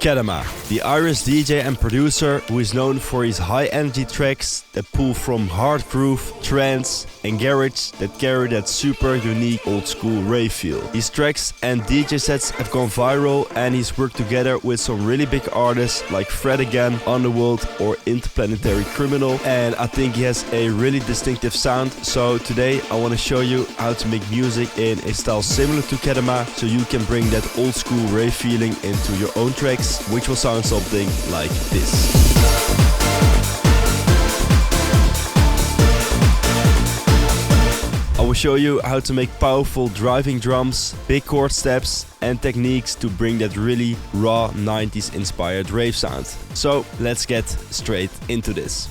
KETTAMA, the Irish DJ and producer who is known for his high energy tracks that pull from hard groove, trance and garage that carry that super unique old school rave feel. His tracks and DJ sets have gone viral and he's worked together with some really big artists like Fred Again, Underworld or Interplanetary Criminal, and I think he has a really distinctive sound. So today I want to show you how to make music in a style similar to KETTAMA so you can bring that old school rave feeling into your own tracks, which will sound something like this. I will show you how to make powerful driving drums, big chord steps and techniques to bring that really raw 90s inspired rave sound. So let's get straight into this.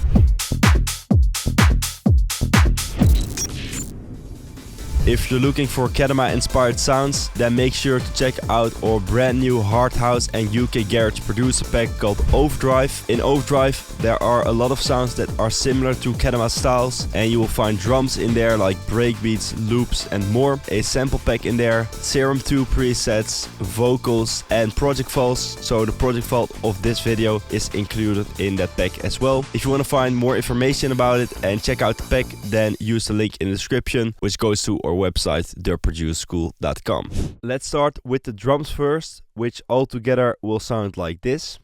If you're looking for KETTAMA inspired sounds, then make sure to check out our brand new hard house and UK garage producer pack called Overdrive. In Overdrive there are a lot of sounds that are similar to KETTAMA styles, and you will find drums in there like breakbeats, loops and more, a sample pack in there, Serum 2 presets, vocals and project files. So the project file of this video is included in that pack as well. If you want to find more information about it and check out the pack, then use the link in the description, which goes to our website theproduceschool.com. Let's start with the drums first, which all together will sound like this.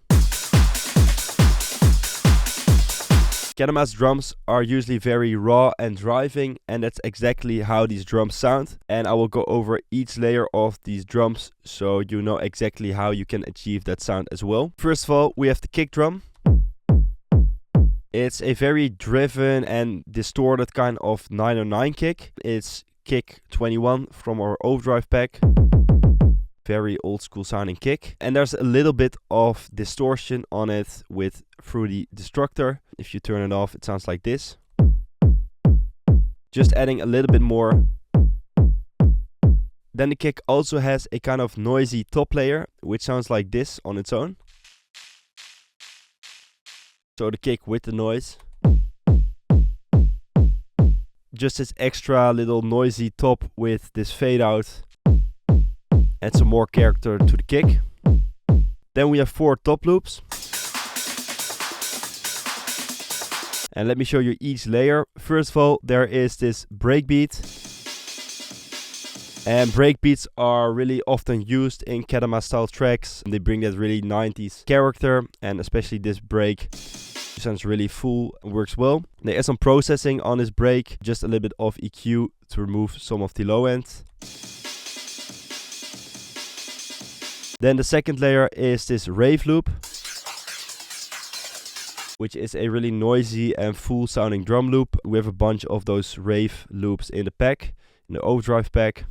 KETTAMA's drums are usually very raw and driving, and that's exactly how these drums sound. And I will go over each layer of these drums so you know exactly how you can achieve that sound as well. First of all, we have the kick drum. It's a very driven and distorted kind of 909 kick. It's kick 21 from our Overdrive pack. Very old school sounding kick. And there's a little bit of distortion on it through the destructor. If you turn it off, it sounds like this. Just adding a little bit more. Then the kick also has a kind of noisy top layer, which sounds like this on its own. So the kick with the noise. Just this extra little noisy top with this fade out. Add some more character to the kick. Then we have 4 top loops. And let me show you each layer. First of all, there is this breakbeat. And breakbeats are really often used in KETTAMA style tracks. They bring that really 90s character, and especially this break sounds really full and works well. There is some processing on this break, just a little bit of EQ to remove some of the low end. Then the second layer is this rave loop, which is a really noisy and full sounding drum loop. We have a bunch of those rave loops in the pack, in the Overdrive pack.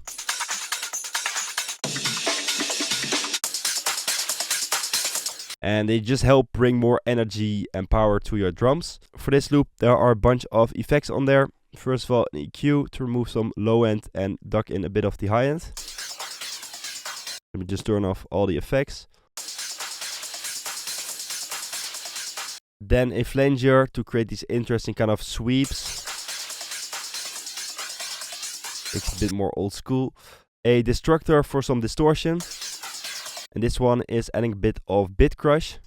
And they just help bring more energy and power to your drums. For this loop there are a bunch of effects on there. First of all, an EQ to remove some low end and duck in a bit of the high end. Let me just turn off all the effects. Then a flanger to create these interesting kind of sweeps. It's a bit more old school. A destructor for some distortion. And this one is adding a bit of bit crush.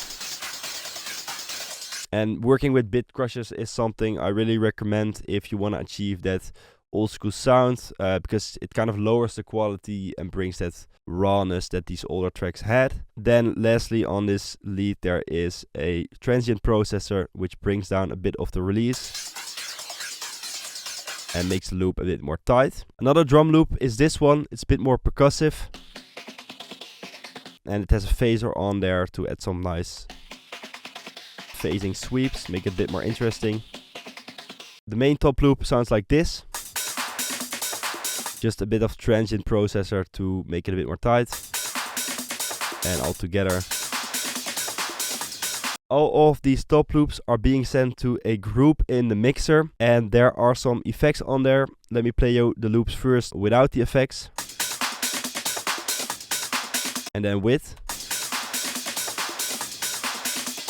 And working with bit crushes is something I really recommend if you want to achieve that old school sound, because it kind of lowers the quality and brings that rawness that these older tracks had. Then lastly, on this lead there is a transient processor which brings down a bit of the release and makes the loop a bit more tight. Another drum loop is this one. It's a bit more percussive. And it has a phaser on there to add some nice phasing sweeps, make it a bit more interesting. The main top loop sounds like this. Just a bit of transient processor to make it a bit more tight. And all together. All of these top loops are being sent to a group in the mixer, and there are some effects on there. Let me play you the loops first without the effects. And then with.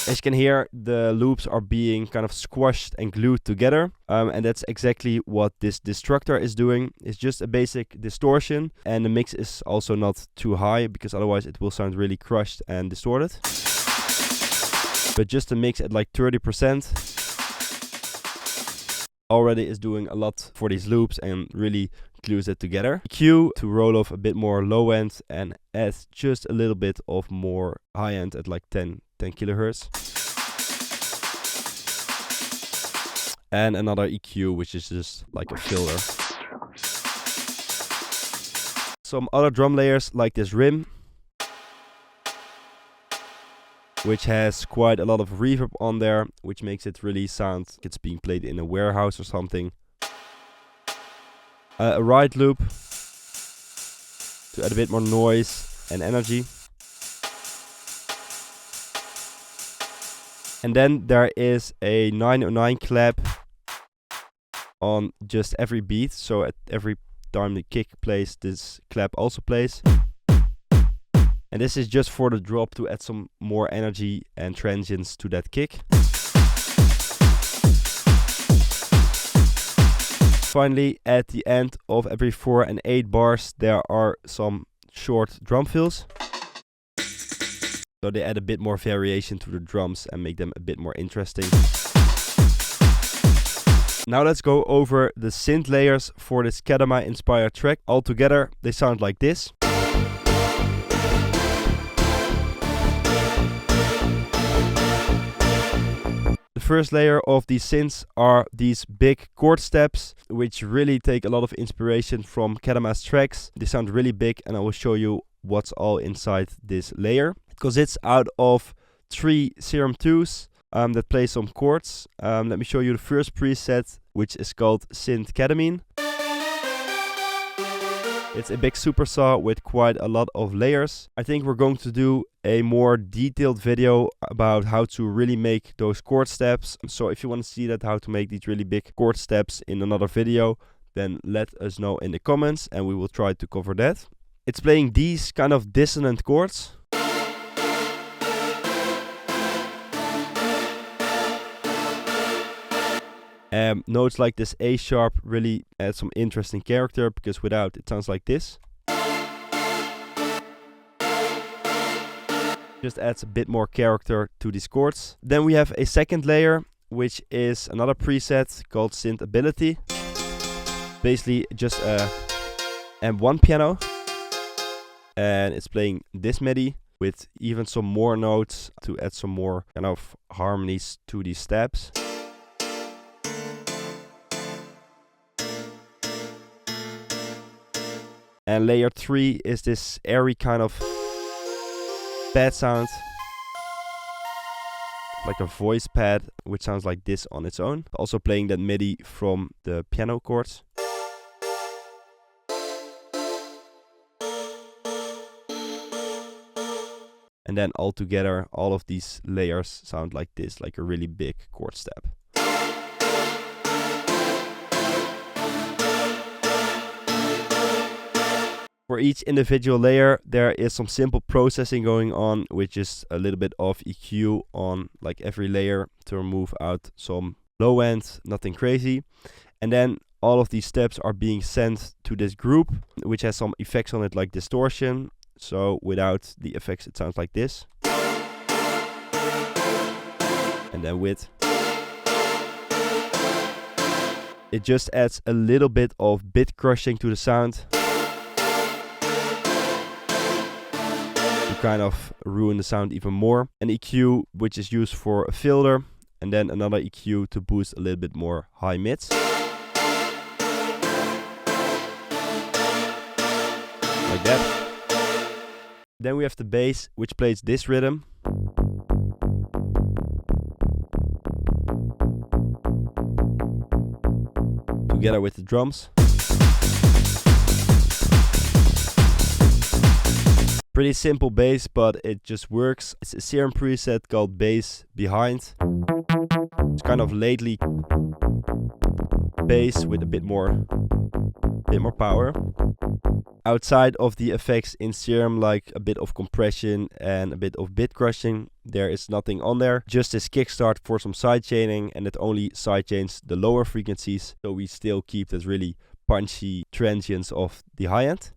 As you can hear, the loops are being kind of squashed and glued together. And that's exactly what this destructor is doing. It's just a basic distortion. And the mix is also not too high, because otherwise it will sound really crushed and distorted. but just a mix at like 30% already is doing a lot for these loops and really glues it together. EQ to roll off a bit more low end and add just a little bit of more high end at like 10 kilohertz. And another EQ, which is just like a filter. Some other drum layers like this rim, which has quite a lot of reverb on there, which makes it really sound like it's being played in a warehouse or something. A ride loop to add a bit more noise and energy. And then there is a 909 clap on just every beat, so at every time the kick plays, this clap also plays. And this is just for the drop to add some more energy and transients to that kick. Finally, at the end of every 4 and 8 bars, there are some short drum fills. So they add a bit more variation to the drums and make them a bit more interesting. Now let's go over the synth layers for this KETTAMA inspired track. All together, they sound like this. The first layer of these synths are these big chord steps, which really take a lot of inspiration from KETTAMA's tracks. They sound really big, and I will show you what's all inside this layer. It consists out of 3 Serum 2s that play some chords. Let me show you the first preset, which is called Synth Ketamine. It's a big supersaw with quite a lot of layers. I think we're going to do a more detailed video about how to really make those chord steps. So if you want to see that, how to make these really big chord steps in another video, then let us know in the comments and we will try to cover that. It's playing these kind of dissonant chords. Notes like this A sharp really add some interesting character, because without it sounds like this. Just adds a bit more character to these chords. Then we have a second layer, which is another preset called Synth Ability. Basically just a M1 piano. And it's playing this MIDI with even some more notes to add some more kind of harmonies to these steps. And layer 3 is this airy kind of pad sound, like a voice pad, which sounds like this on its own. Also playing that MIDI from the piano chords. And then all together, all of these layers sound like this, like a really big chord step. For each individual layer, there is some simple processing going on, which is a little bit of EQ on like every layer to remove out some low end, nothing crazy. And then all of these steps are being sent to this group, which has some effects on it like distortion. So without the effects, it sounds like this. And then with, it just adds a little bit of bit crushing to the sound. Kind of ruin the sound even more. An EQ which is used for a filter, and then another EQ to boost a little bit more high mids. Like that. Then we have the bass, which plays this rhythm. Together with the drums. Pretty simple bass, but it just works. It's a Serum preset called Bass Behind. It's kind of lately bass with a bit more power. Outside of the effects in Serum, like a bit of compression and a bit of bit crushing, there is nothing on there. Just this kickstart for some sidechaining, and it only sidechains the lower frequencies, so we still keep this really punchy transients of the high end.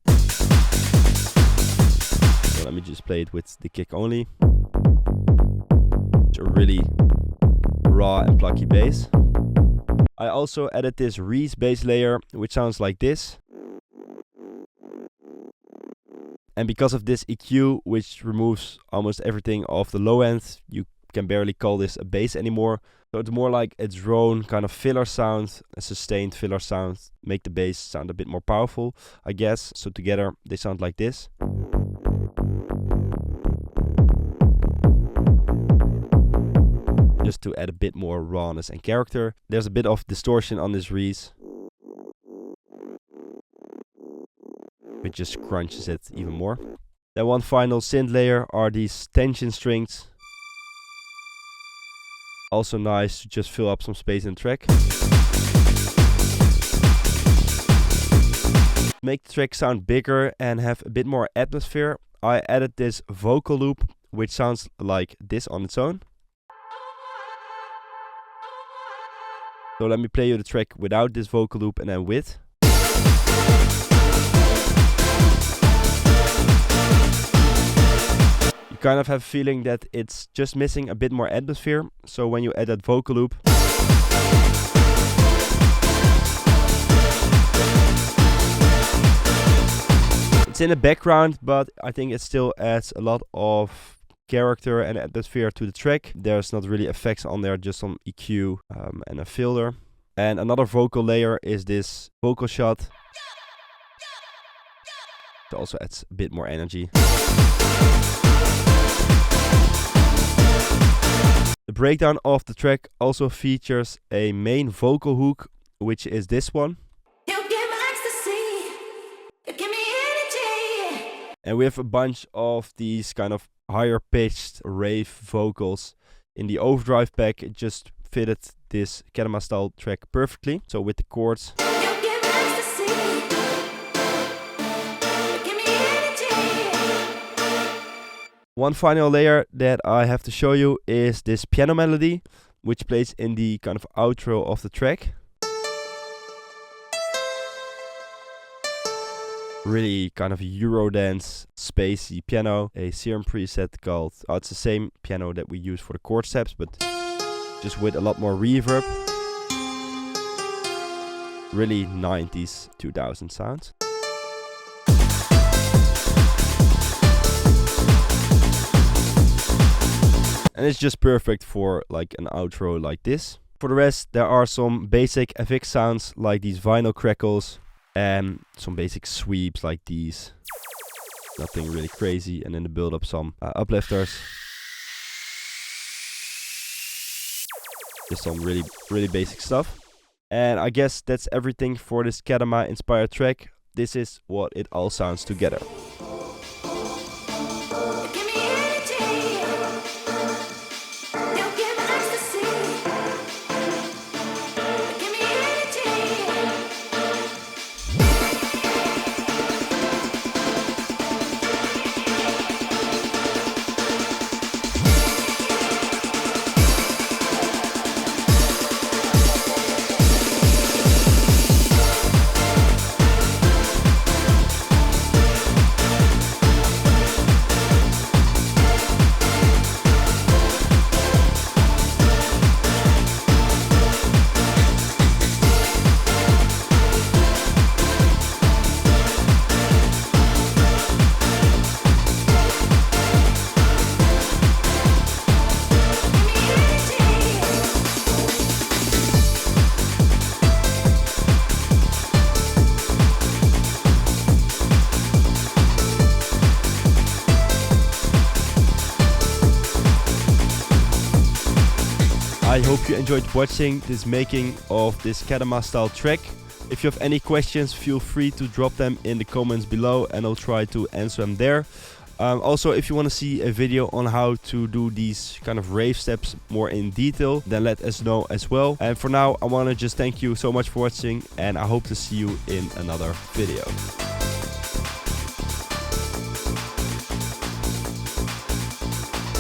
So let me just play it with the kick only. It's a really raw and plucky bass. I also added this Reese bass layer, which sounds like this. And because of this EQ, which removes almost everything off the low end, you can barely call this a bass anymore. So it's more like a drone kind of filler sound, a sustained filler sound, make the bass sound a bit more powerful, I guess. So together they sound like this. Just to add a bit more rawness and character. There's a bit of distortion on this Reese, which just crunches it even more. Then one final synth layer are these tension strings. Also nice to just fill up some space in the track. Make the track sound bigger and have a bit more atmosphere, I added this vocal loop, which sounds like this on its own. So let me play you the track without this vocal loop and then with. You kind of have a feeling that it's just missing a bit more atmosphere. So when you add that vocal loop, it's in the background, but I think it still adds a lot of character and atmosphere to the track. There's not really effects on there, just some EQ and a filter. And another vocal layer is this vocal shot. It also adds a bit more energy. The breakdown of the track also features a main vocal hook, which is this one. And we have a bunch of these kind of higher pitched rave vocals in the overdrive pack. It just fitted this KETTAMA style track perfectly. So with the chords. One final layer that I have to show you is this piano melody, which plays in the kind of outro of the track. Really kind of Eurodance, spacey piano, a Serum preset called, it's the same piano that we use for the chord steps, but just with a lot more reverb. Really 90s, 2000 sounds. And it's just perfect for like an outro like this. For the rest, there are some basic FX sounds like these vinyl crackles. And some basic sweeps like these. Nothing really crazy. And in the build up some uplifters. Just some really basic stuff. And I guess that's everything for this KETTAMA inspired track. This is what it all sounds together. I hope you enjoyed watching this making of this KETTAMA style track. If you have any questions, feel free to drop them in the comments below and I'll try to answer them there. Also, if you want to see a video on how to do these kind of rave steps more in detail, then let us know as well. And for now, I want to just thank you so much for watching and I hope to see you in another video.